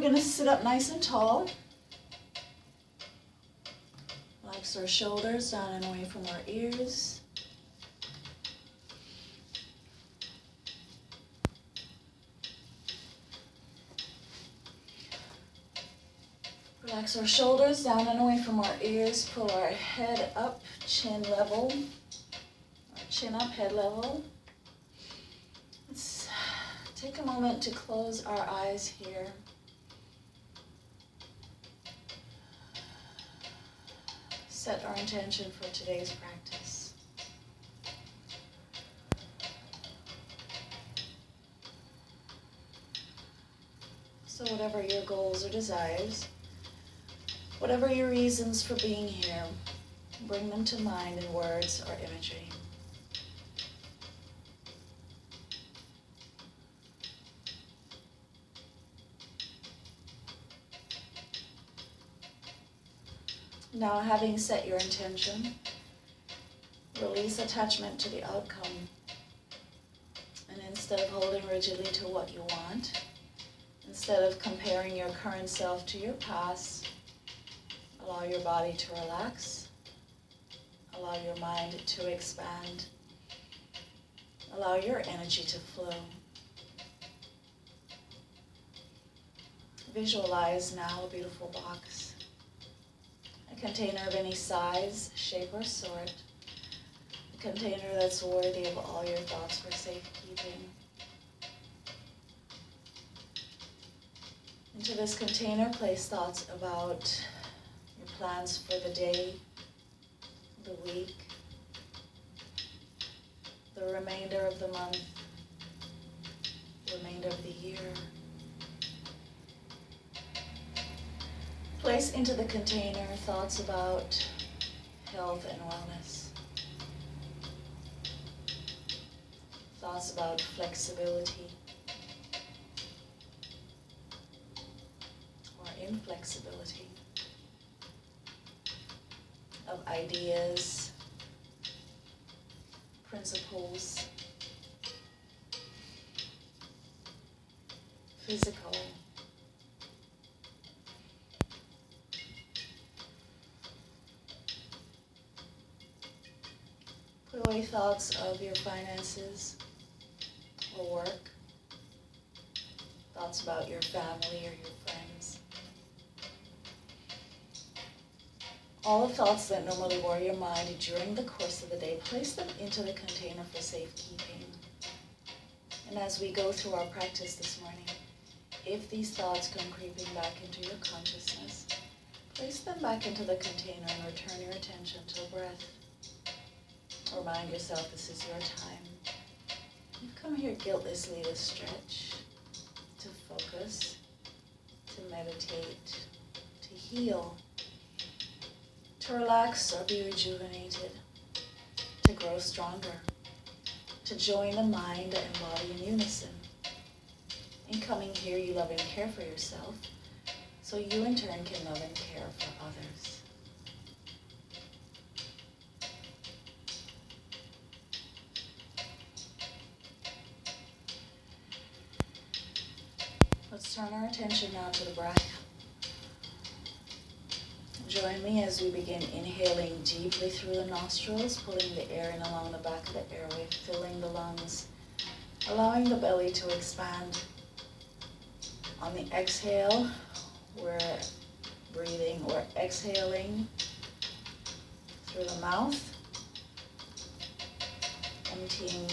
going to sit up nice and tall. Relax our shoulders down and away from our ears. Relax our shoulders down and away from our ears. Pull our head up, chin level. Our chin up, head level. Let's take a moment to close our eyes here. Set our intention for today's practice. So whatever your goals or desires, whatever your reasons for being here, bring them to mind in words or imagery. Now, having set your intention, release attachment to the outcome. And instead of holding rigidly to what you want, instead of comparing your current self to your past, allow your body to relax. Allow your mind to expand. Allow your energy to flow. Visualize now a beautiful box. A container of any size, shape, or sort. A container that's worthy of all your thoughts for safekeeping. Into this container, place thoughts about your plans for the day, the week, the remainder of the month, the remainder of the year. Place into the container thoughts about health and wellness. Thoughts about flexibility or inflexibility. Of ideas, principles, physical, put away thoughts of your finances or work, thoughts about your family or your friends. All the thoughts that normally worry your mind during the course of the day, place them into the container for safekeeping. And as we go through our practice this morning, if these thoughts come creeping back into your consciousness, place them back into the container and return your attention to the breath. Remind yourself this is your time. You've come here guiltlessly to stretch, to focus, to meditate, to heal, to relax or be rejuvenated, to grow stronger, to join the mind and body in unison. In coming here, you love and care for yourself, so you in turn can love and care for others. Let's turn our attention now to the breath. Join me as we begin inhaling deeply through the nostrils, pulling the air in along the back of the airway, filling the lungs, allowing the belly to expand. On the exhale, we're exhaling through the mouth, emptying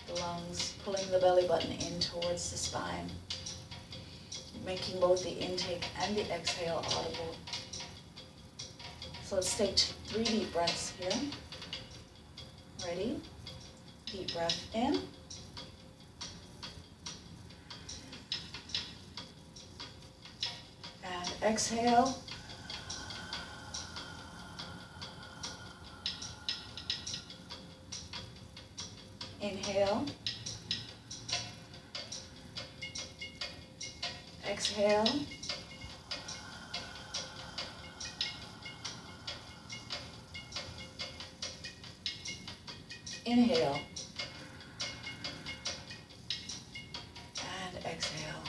the lungs, pulling the belly button in towards the spine, making both the intake and the exhale audible. So let's take 3 deep breaths here. Ready? Deep breath in. And exhale. Inhale. Exhale. Inhale. And exhale.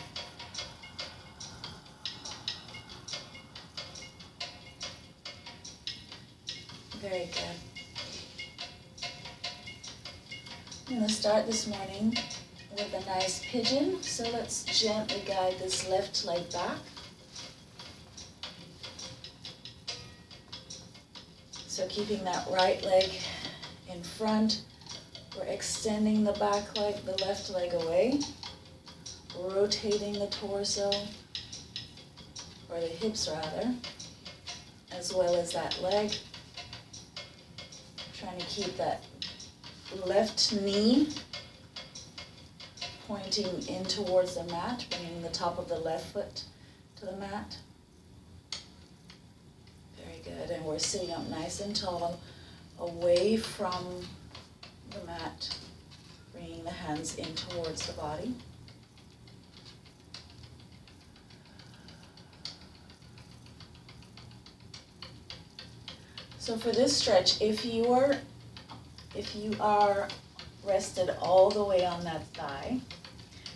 Very good. I'm going to start this morning with a nice pigeon. So let's gently guide this left leg back. So keeping that right leg in front, we're extending the back leg, the left leg away, rotating the torso, or the hips rather, as well as that leg. Trying to keep that left knee pointing in towards the mat, bringing the top of the left foot to the mat. Very good, and we're sitting up nice and tall, away from the mat, bringing the hands in towards the body. So for this stretch, if you are rested all the way on that thigh,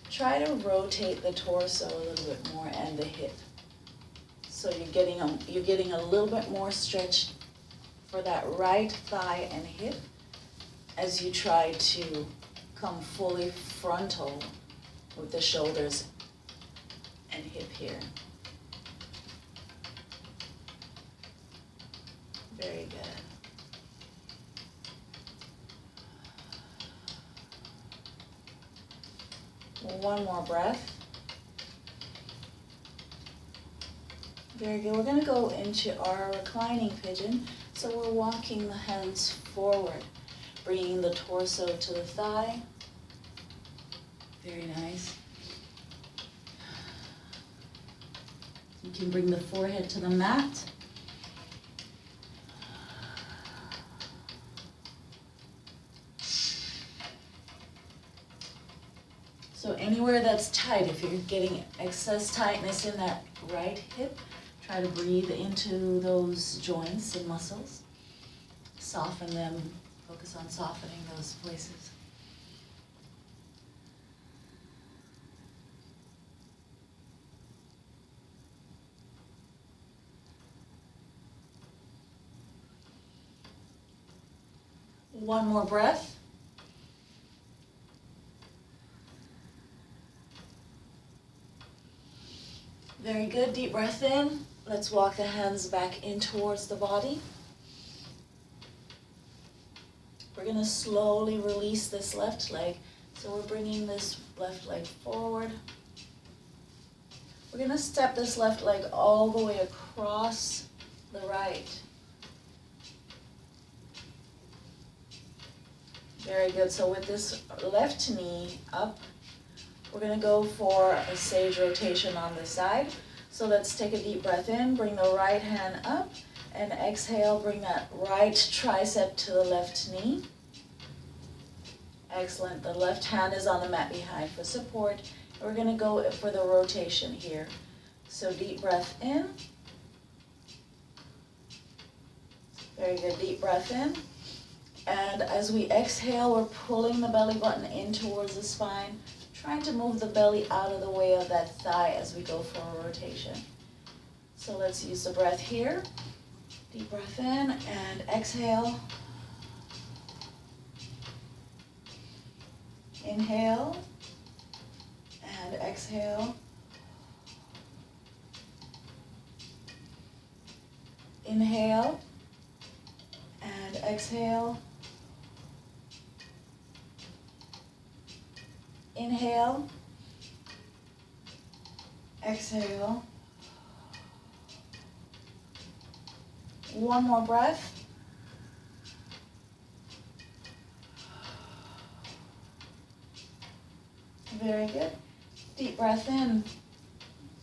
try to rotate the torso a little bit more and the hip. So you're getting a little bit more stretch for that right thigh and hip as you try to come fully frontal with the shoulders and hip here. Very good. One more breath. Very good. We're going to go into our reclining pigeon. So we're walking the hands forward, bringing the torso to the thigh. Very nice. You can bring the forehead to the mat. So anywhere that's tight, if you're getting excess tightness in that right hip, try to breathe into those joints and muscles. Soften them, focus on softening those places. One more breath. Very good, deep breath in. Let's walk the hands back in towards the body. We're going to slowly release this left leg. So we're bringing this left leg forward. We're going to step this left leg all the way across the right. Very good. So with this left knee up, we're going to go for a sage rotation on the side. So let's take a deep breath in, bring the right hand up, and exhale, bring that right tricep to the left knee. Excellent. The left hand is on the mat behind for support. We're going to go for the rotation here. So deep breath in. Very good. Deep breath in. And as we exhale, we're pulling the belly button in towards the spine, trying to move the belly out of the way of that thigh as we go for a rotation. So let's use the breath here. Deep breath in and exhale. Inhale and exhale. Inhale and exhale. Inhale, exhale. One more breath. Very good. Deep breath in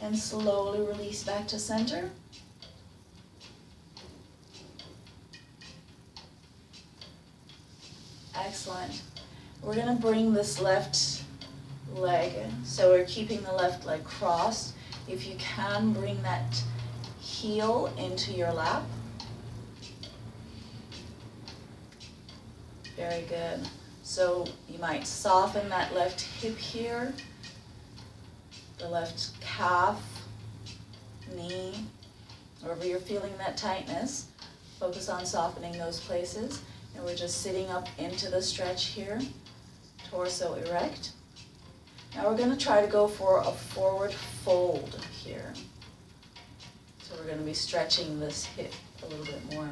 and slowly release back to center. Excellent. We're going to bring this left leg, so we're keeping the left leg crossed. If you can, bring that heel into your lap. Very good. So you might soften that left hip here, the left calf, knee, wherever you're feeling that tightness. Focus on softening those places. And we're just sitting up into the stretch here, torso erect. Now we're going to try to go for a forward fold here. So we're going to be stretching this hip a little bit more.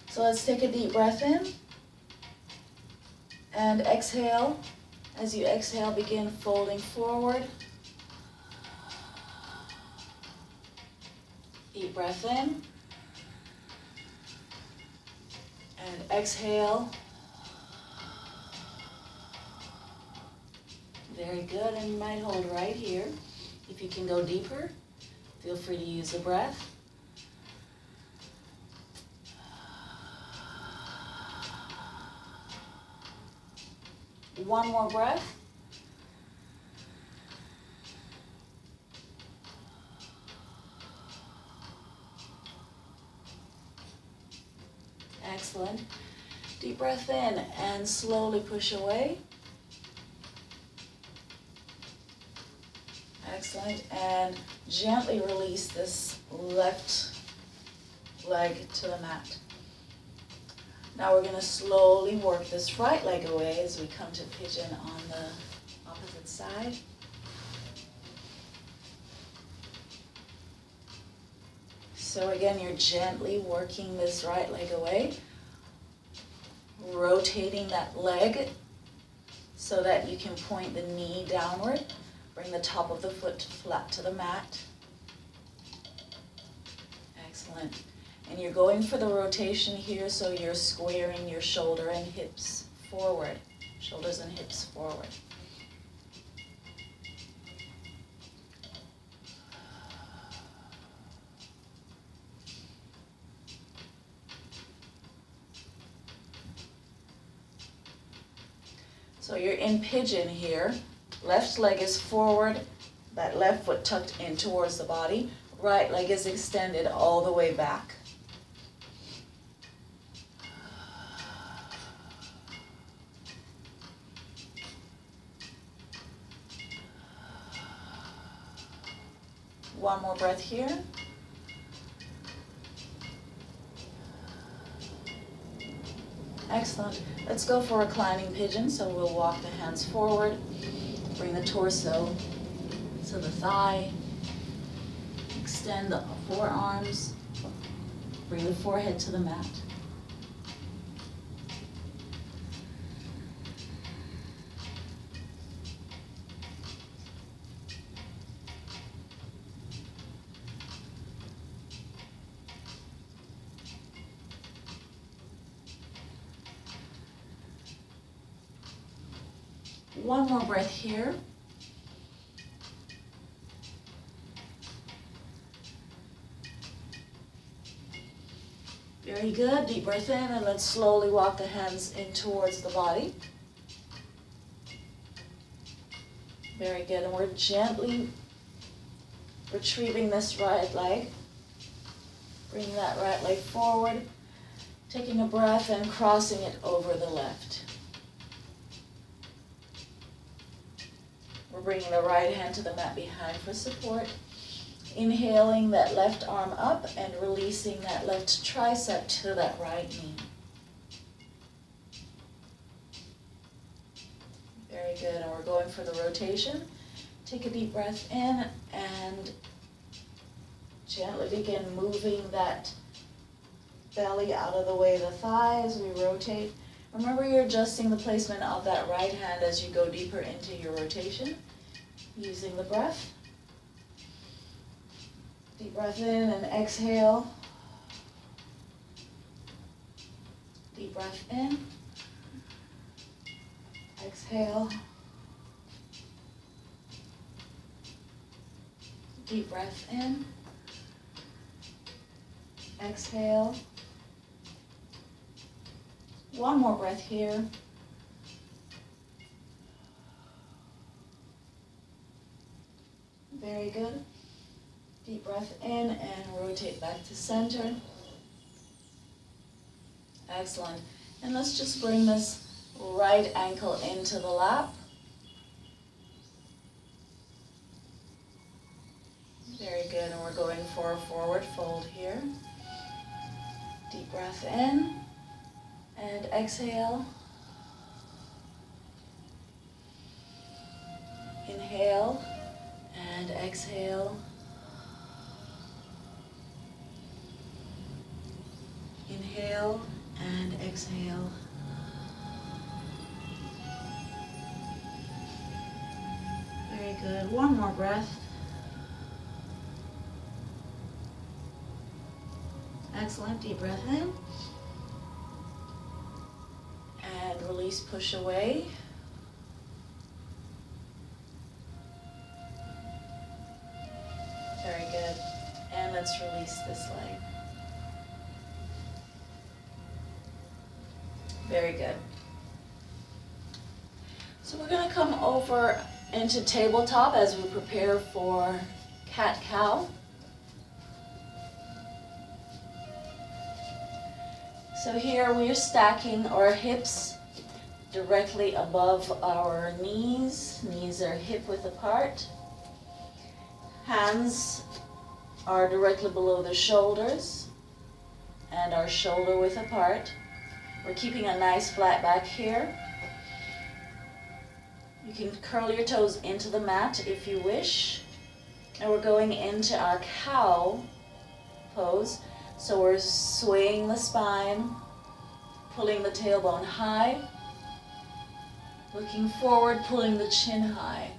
So let's take a deep breath in and exhale. As you exhale, begin folding forward. Deep breath in and exhale. Very good, and you might hold right here. If you can go deeper, feel free to use the breath. One more breath. Excellent. Deep breath in and slowly push away. Excellent. And gently release this left leg to the mat. Now we're going to slowly work this right leg away as we come to pigeon on the opposite side. So again, you're gently working this right leg away, rotating that leg so that you can point the knee downward. Bring the top of the foot flat to the mat. Excellent. And you're going for the rotation here, so you're squaring your shoulder and hips forward. Shoulders and hips forward. So you're in pigeon here. Left leg is forward, that left foot tucked in towards the body. Right leg is extended all the way back. One more breath here. Excellent. Let's go for reclining pigeon. So we'll walk the hands forward, bring the torso to the thigh, extend the forearms, bring the forehead to the mat. One more breath here. Very good. Deep breath in, and let's slowly walk the hands in towards the body. Very good. And we're gently retrieving this right leg. Bring that right leg forward, taking a breath and crossing it over the left. We're bringing the right hand to the mat behind for support. Inhaling that left arm up and releasing that left tricep to that right knee. Very good, and we're going for the rotation. Take a deep breath in and gently begin moving that belly out of the way of the thigh as we rotate. Remember, you're adjusting the placement of that right hand as you go deeper into your rotation, using the breath. Deep breath in and exhale. Deep breath in. Exhale. Deep breath in. Exhale. One more breath here. Very good. Deep breath in and rotate back to center. Excellent. And let's just bring this right ankle into the lap. Very good. And we're going for a forward fold here. Deep breath in and exhale. Inhale and exhale. Inhale and exhale. Very good. One more breath. Excellent. Deep breath in. And release, push away. Very good. And let's release this leg. Very good. So we're going to come over into tabletop as we prepare for cat-cow. So here we are stacking our hips directly above our knees. Knees are hip-width apart. Hands are directly below the shoulders and our shoulder width apart. We're keeping a nice flat back here. You can curl your toes into the mat if you wish. And we're going into our cow pose. So we're swaying the spine, pulling the tailbone high, looking forward, pulling the chin high.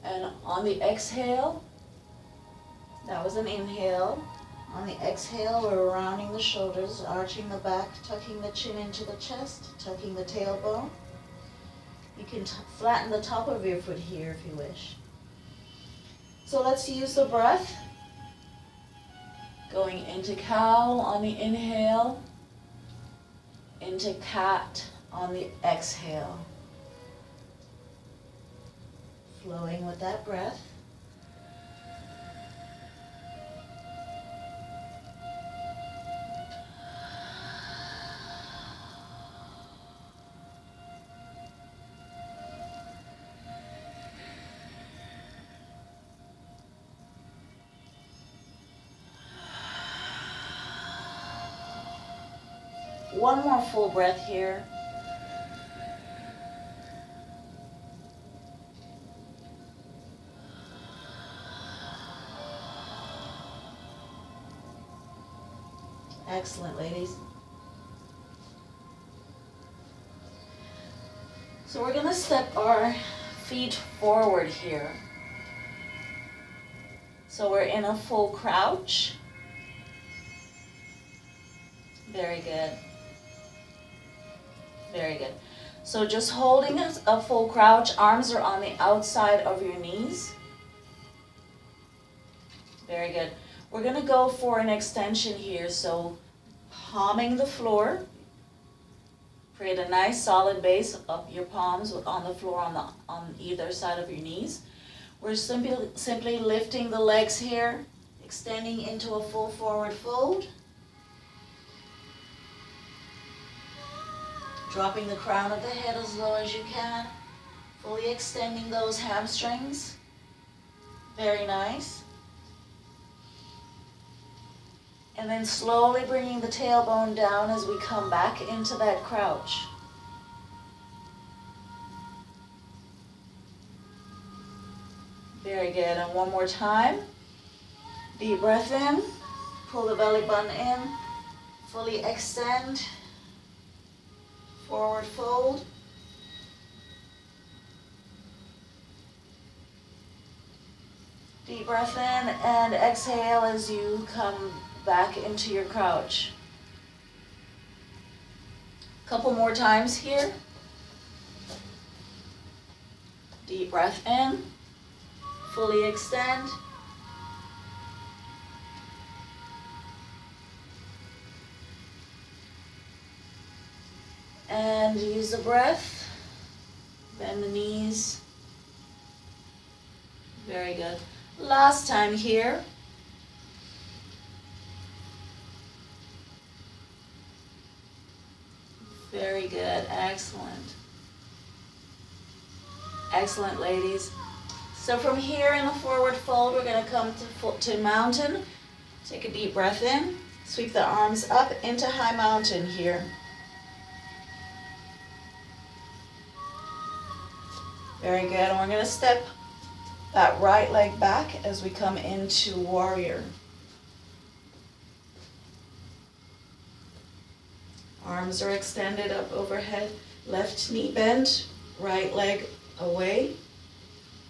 And on the exhale, that was an inhale. On the exhale, we're rounding the shoulders, arching the back, tucking the chin into the chest, tucking the tailbone. You can flatten the top of your foot here if you wish. So let's use the breath. Going into cow on the inhale, into cat on the exhale. Flowing with that breath. One more full breath here. Excellent, ladies. So we're going to step our feet forward here. So we're in a full crouch. Very good. Very good. So just holding a full crouch, arms are on the outside of your knees. Very good. We're going to go for an extension here. So palming the floor. Create a nice solid base of your palms on the floor on either side of your knees. We're simply lifting the legs here, extending into a full forward fold. Dropping the crown of the head as low as you can. Fully extending those hamstrings. Very nice. And then slowly bringing the tailbone down as we come back into that crouch. Very good. And one more time. Deep breath in. Pull the belly button in. Fully extend. Forward fold. Deep breath in and exhale as you come back into your crouch. Couple more times here. Deep breath in. Fully extend. And use the breath. Bend the knees. Very good. Last time here. Very good. Excellent. Excellent, ladies. So from here in the forward fold, we're going to come to mountain. Take a deep breath in. Sweep the arms up into high mountain here. Very good. And we're going to step that right leg back as we come into warrior. Arms are extended up overhead. Left knee bent, right leg away.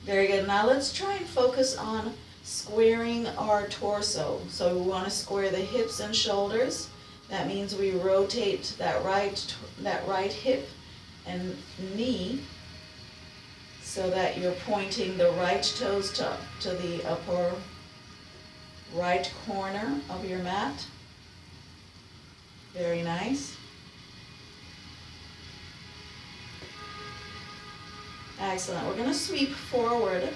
Very good. Now let's try and focus on squaring our torso. So we want to square the hips and shoulders. That means we rotate that right hip and knee so that you're pointing the right toes to the upper right corner of your mat. Very nice. Excellent. We're going to sweep forward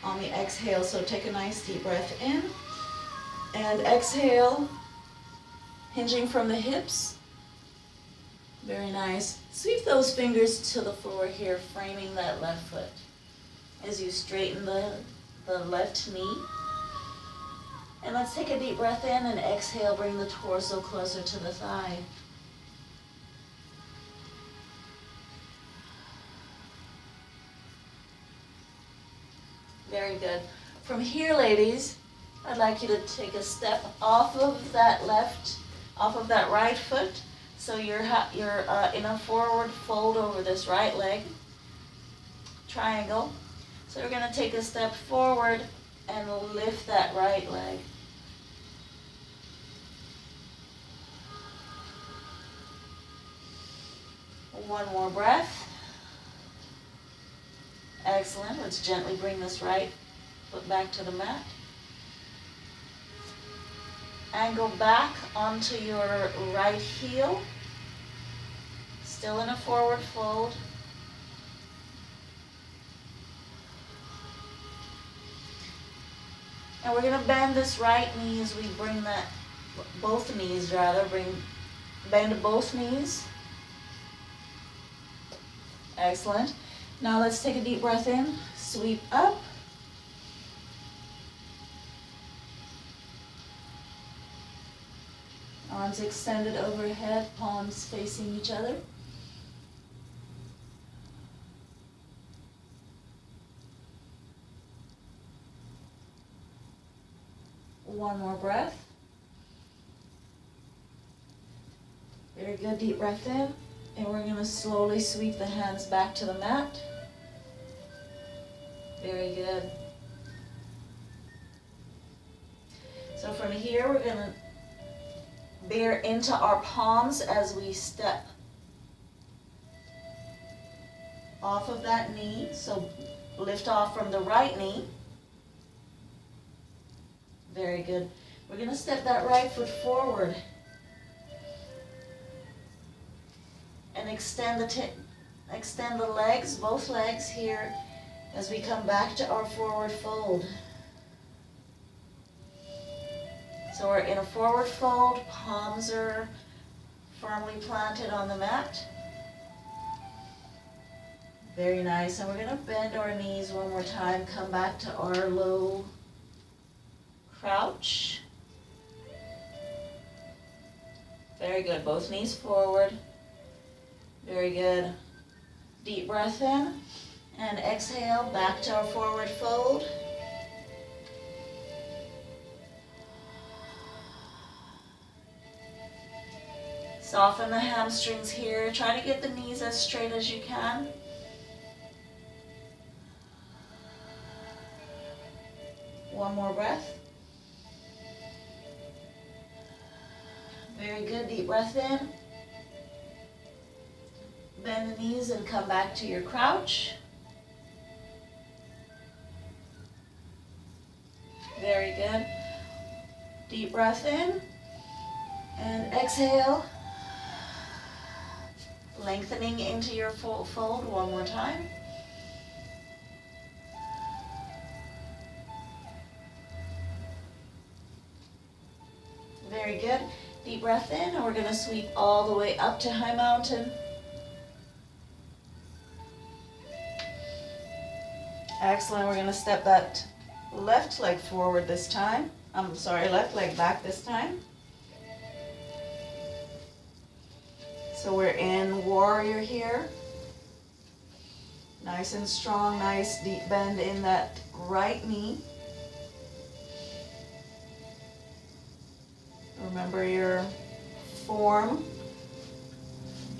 on the exhale, so take a nice deep breath in and exhale, hinging from the hips. Very nice. Sweep those fingers to the floor here, framing that left foot as you straighten the left knee. And let's take a deep breath in and exhale, bring the torso closer to the thigh. Very good. From here, ladies, I'd like you to take a step off of that right foot. So you're in a forward fold over this right leg, triangle. So we're going to take a step forward and lift that right leg. One more breath. Excellent. Let's gently bring this right foot back to the mat. And go back onto your right heel. Still in a forward fold. And we're going to bend this right knee as we bring that, both knees rather, bend both knees. Excellent. Now let's take a deep breath in, sweep up. Arms extended overhead, palms facing each other. One more breath. Very good, deep breath in. And we're going to slowly sweep the hands back to the mat. Very good. So from here, we're going to bear into our palms as we step off of that knee. So lift off from the right knee. Very good. We're going to step that right foot forward and extend the legs, both legs here, as we come back to our forward fold. So we're in a forward fold, palms are firmly planted on the mat. Very nice. And we're going to bend our knees one more time, come back to our low crouch. Very good. Both knees forward. Very good. Deep breath in and exhale back to our forward fold. Soften the hamstrings here. Try to get the knees as straight as you can. One more breath. Very good. Deep breath in. Bend the knees and come back to your crouch. Very good. Deep breath in and exhale. Lengthening into your full fold one more time. Very good. Deep breath in, and we're going to sweep all the way up to high mountain. Excellent. We're going to step that left leg forward this time. Left leg back this time. So we're in warrior here. Nice and strong, nice deep bend in that right knee. Remember your form.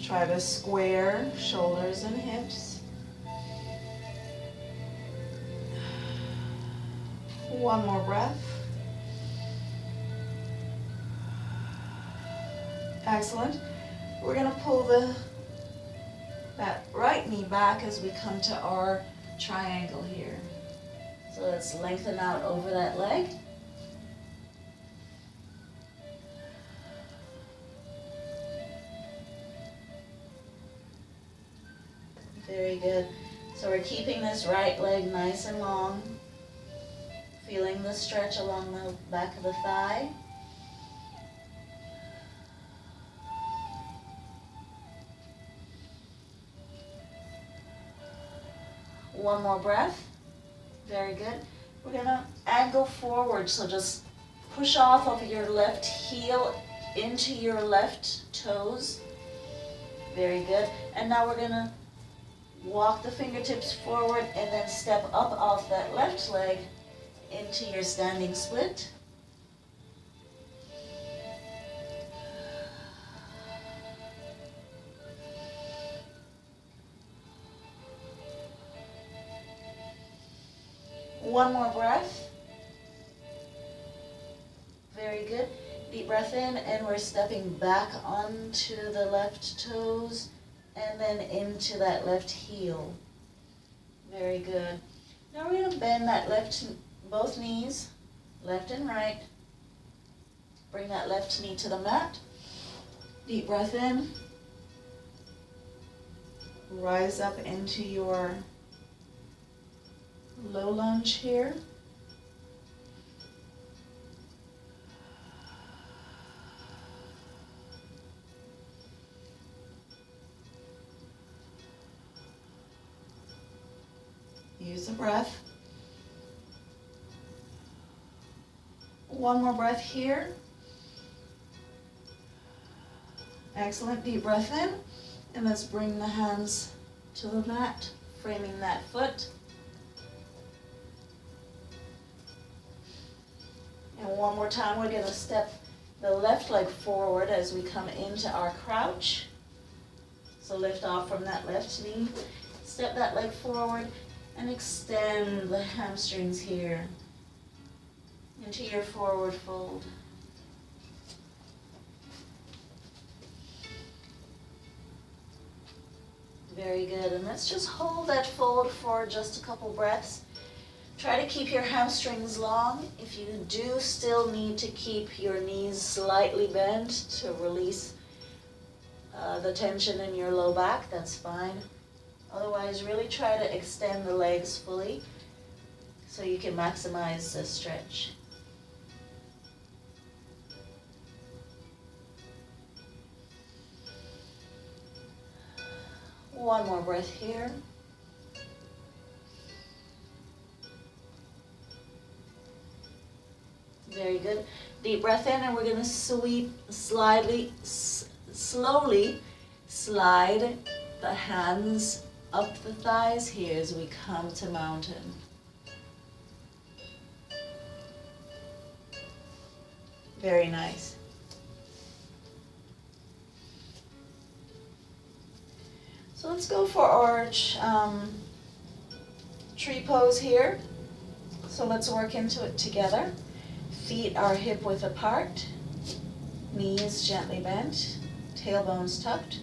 Try to square shoulders and hips. One more breath. Excellent. We're going to pull that right knee back as we come to our triangle here. So let's lengthen out over that leg. Very good. So we're keeping this right leg nice and long, feeling the stretch along the back of the thigh. One more breath. Very good. We're going to angle forward, so just push off of your left heel into your left toes. Very good. And now we're going to walk the fingertips forward and then step up off that left leg into your standing split. One more breath. Very good. Deep breath in, and we're stepping back onto the left toes and then into that left heel. Very good. Now we're going to bend that both knees, left and right. Bring that left knee to the mat. Deep breath in. Rise up into your low lunge here. Use the breath. One more breath here. Excellent. Deep breath in. And let's bring the hands to the mat, framing that foot. And one more time, we're going to step the left leg forward as we come into our crouch. So lift off from that left knee. Step that leg forward and extend the hamstrings here into your forward fold. Very good. And let's just hold that fold for just a couple breaths. Try to keep your hamstrings long. If you do still need to keep your knees slightly bent to release the tension in your low back, that's fine. Otherwise, really try to extend the legs fully so you can maximize the stretch. One more breath here. Very good. Deep breath in, and we're going to slowly slide the hands up the thighs here as we come to mountain. Very nice. So let's go for our tree pose here. So let's work into it together. Feet are hip width apart, knees gently bent, tailbones tucked,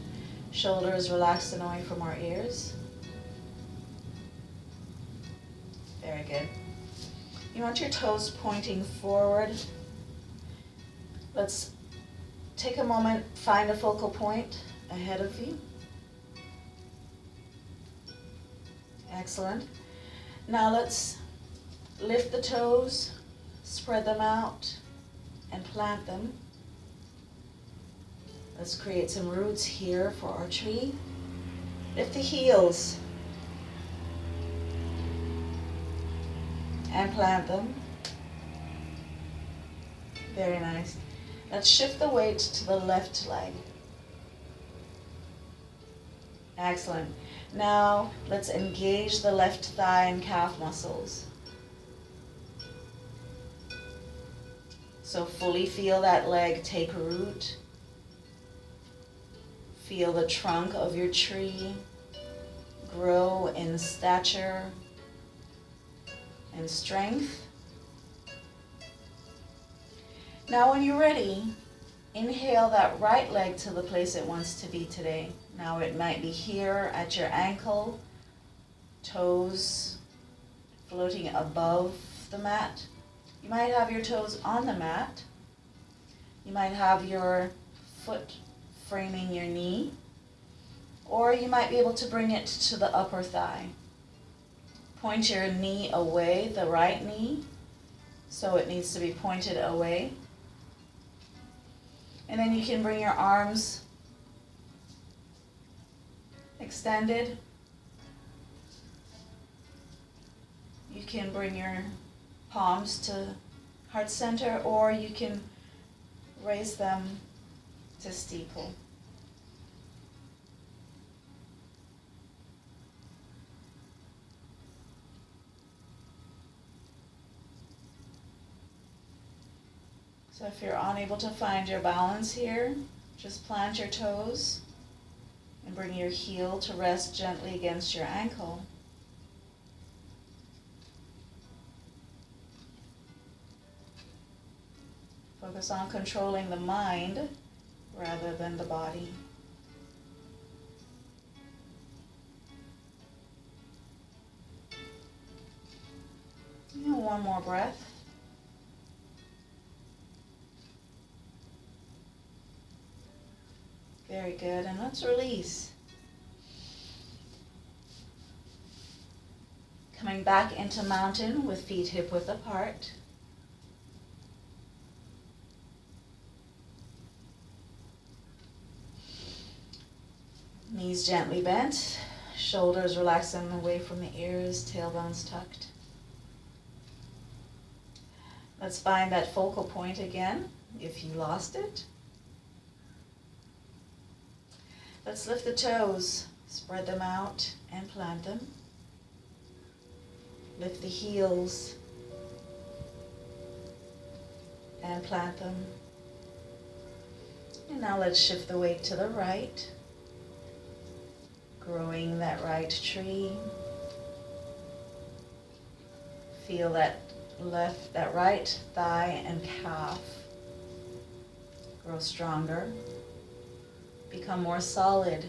shoulders relaxed and away from our ears. Very good. You want your toes pointing forward. Let's take a moment, find a focal point ahead of you. Excellent. Now let's lift the toes, spread them out, and plant them. Let's create some roots here for our tree. Lift the heels and plant them. Very nice. Let's shift the weight to the left leg. Excellent. Now let's engage the left thigh and calf muscles. So fully feel that leg take root. Feel the trunk of your tree grow in stature and strength. Now when you're ready, inhale that right leg to the place it wants to be today. Now it might be here at your ankle, toes floating above the mat. You might have your toes on the mat. You might have your foot framing your knee, or you might be able to bring it to the upper thigh. Point your knee away, the right knee, so it needs to be pointed away. And then you can bring your arms extended. You can bring your palms to heart center, or you can raise them to steeple. So if you're unable to find your balance here, just plant your toes and bring your heel to rest gently against your ankle. Focus on controlling the mind rather than the body. And one more breath. Very good, and let's release. Coming back into mountain with feet hip width apart. Knees gently bent, shoulders relaxing away from the ears, tailbones tucked. Let's find that focal point again, if you lost it. Let's lift the toes, spread them out and plant them. Lift the heels and plant them. And now let's shift the weight to the right, growing that right tree. Feel that right thigh and calf grow stronger. Become more solid.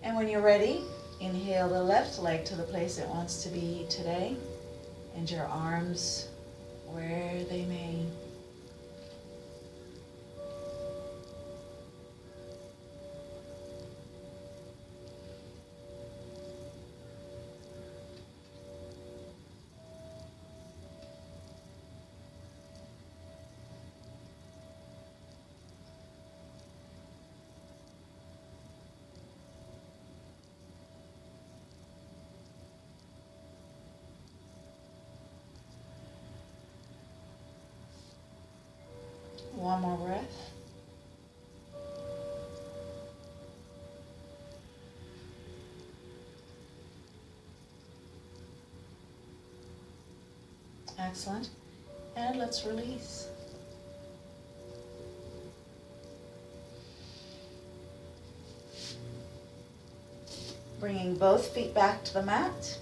And when you're ready, inhale the left leg to the place it wants to be today, and your arms where they may. One more breath. Excellent. And let's release. Bringing both feet back to the mat.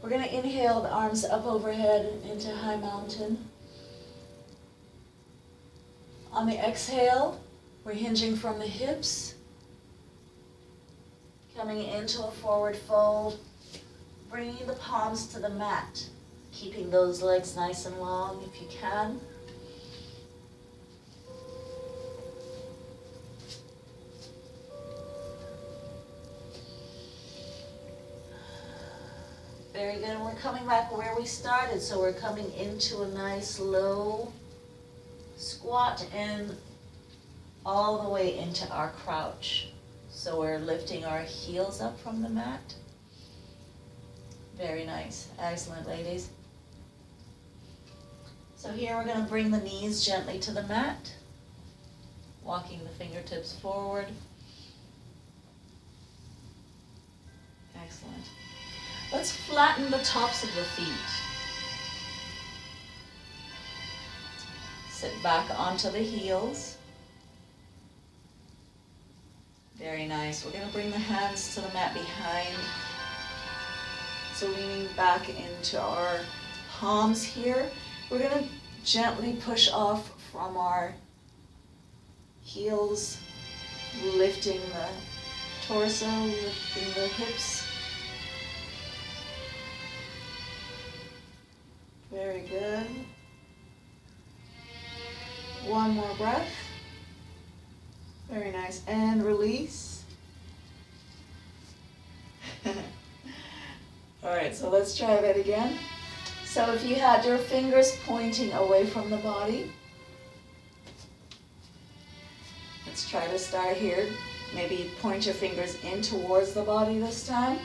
We're going to inhale the arms up overhead into high mountain. On the exhale, we're hinging from the hips, coming into a forward fold, bringing the palms to the mat, keeping those legs nice and long if you can. Very good, and we're coming back where we started, so we're coming into a nice low squat and all the way into our crouch. So we're lifting our heels up from the mat. Very nice. Excellent, ladies. So here we're going to bring the knees gently to the mat. walking the fingertips forward. Excellent. Let's flatten the tops of the feet. Sit back onto the heels. Very nice. We're going to bring the hands to the mat behind. So leaning back into our palms here. We're going to gently push off from our heels, lifting the torso, lifting the hips. Very good. One more breath. Very nice. And release. All right, so let's try that again. So if you had your fingers pointing away from the body, let's try to start here. Maybe point your fingers in towards the body this time.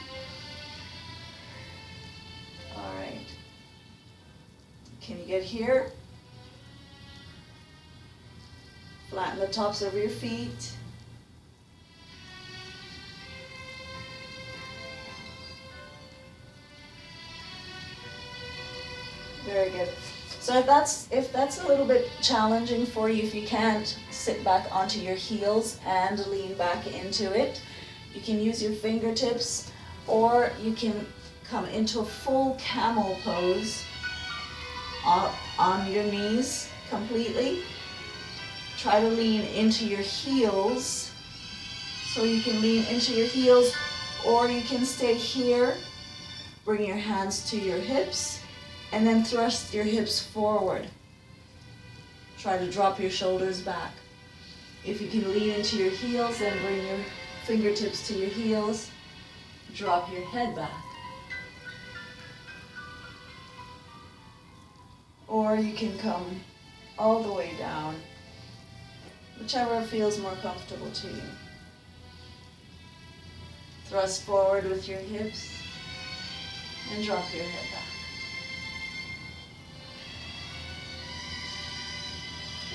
All right. Can you get here? Flatten the tops of your feet. Very good. So if that's a little bit challenging for you, if you can't sit back onto your heels and lean back into it, you can use your fingertips, or you can come into a full camel pose on your knees completely. Try to lean into your heels. So you can lean into your heels, or you can stay here. Bring your hands to your hips, and then thrust your hips forward. Try to drop your shoulders back. If you can lean into your heels, then bring your fingertips to your heels. Drop your head back. Or you can come all the way down, whichever feels more comfortable to you. Thrust forward with your hips and drop your head back.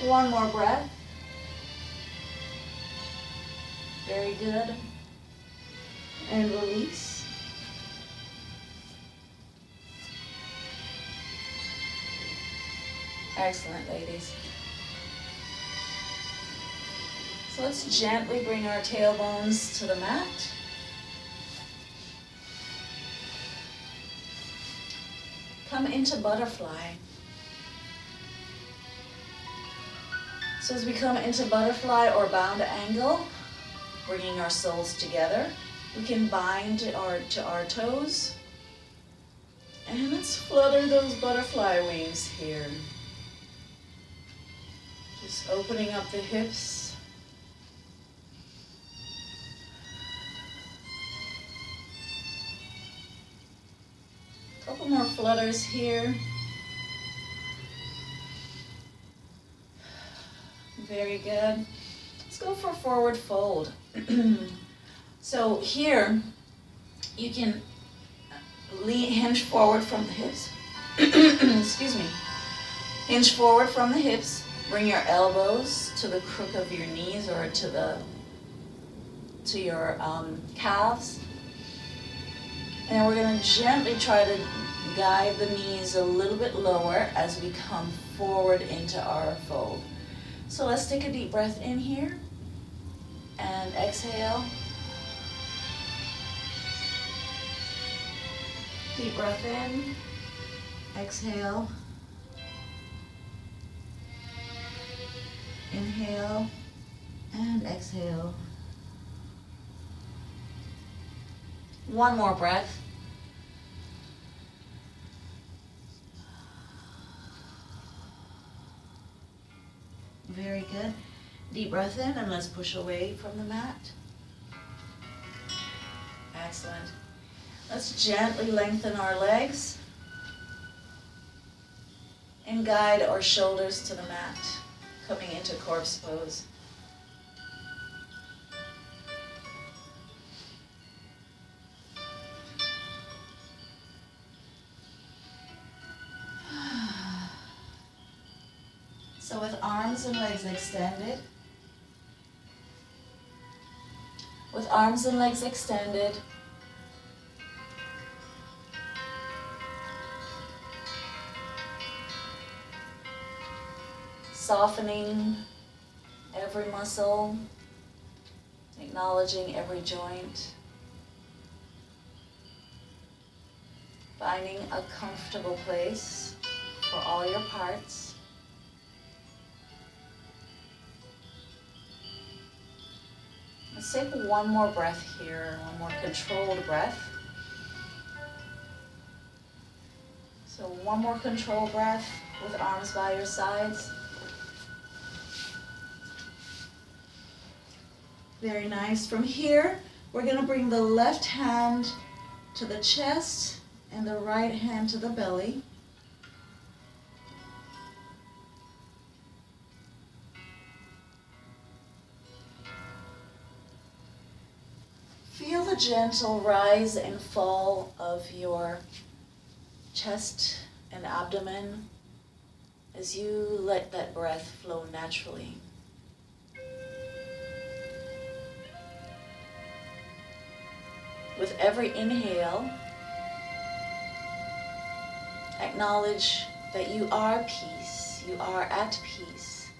One more breath. Very good. And release. Excellent, ladies. So let's gently bring our tailbones to the mat. Come into butterfly. So as we come into butterfly or bound angle, bringing our soles together, we can bind to our toes. And let's flutter those butterfly wings here. Just opening up the hips. Couple more flutters here. Very good. Let's go for forward fold. So here, you can hinge forward from the hips. Excuse me. Hinge forward from the hips. Bring your elbows to the crook of your knees or to your calves. And we're going to gently try to guide the knees a little bit lower as we come forward into our fold. So let's take a deep breath in here and exhale. Deep breath in, exhale, inhale, and exhale. One more breath. Very good. Deep breath in, and let's push away from the mat. Excellent. Let's gently lengthen our legs and guide our shoulders to the mat, coming into corpse pose. So with arms and legs extended, with arms and legs extended. Softening every muscle, acknowledging every joint. Finding a comfortable place for all your parts. Let's take one more breath here, one more controlled breath. So one more controlled breath with arms by your sides. Very nice. From here, we're going to bring the left hand to the chest and the right hand to the belly. Feel the gentle rise and fall of your chest and abdomen as you let that breath flow naturally. With every inhale, acknowledge that you are peace, you are at peace.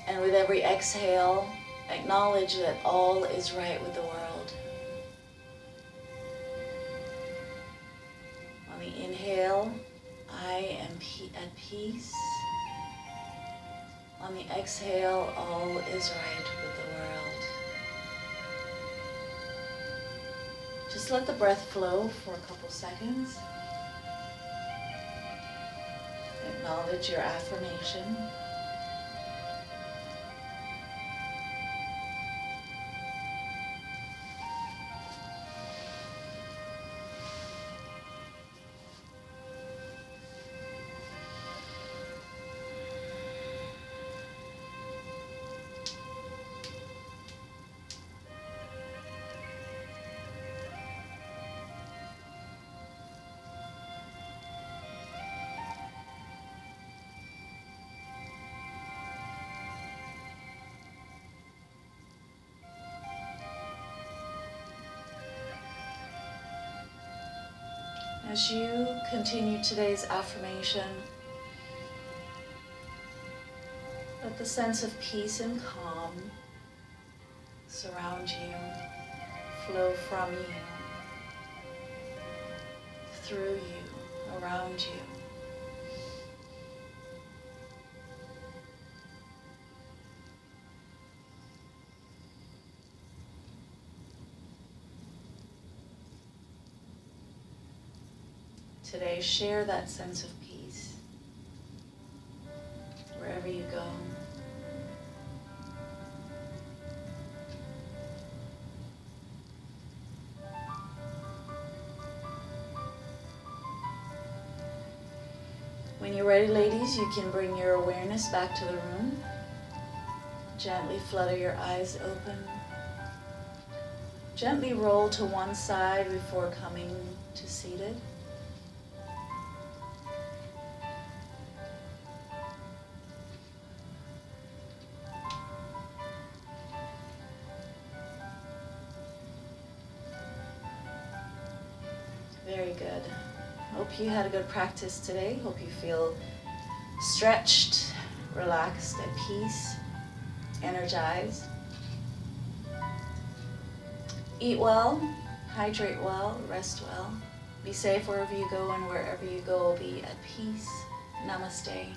And with every exhale, acknowledge that all is right with the world. On the inhale, I am at peace. On the exhale, all is right with the world. Just let the breath flow for a couple seconds. Acknowledge your affirmation. As you continue today's affirmation, let the sense of peace and calm surround you, flow from you, through you, around you. Today, share that sense of peace wherever you go. When you're ready, ladies, you can bring your awareness back to the room. Gently flutter your eyes open. Gently roll to one side before coming to seated. Very good. Hope you had a good practice today. Hope you feel stretched, relaxed, at peace, energized. Eat well, hydrate well, rest well. Be safe wherever you go, and wherever you go, be at peace. Namaste.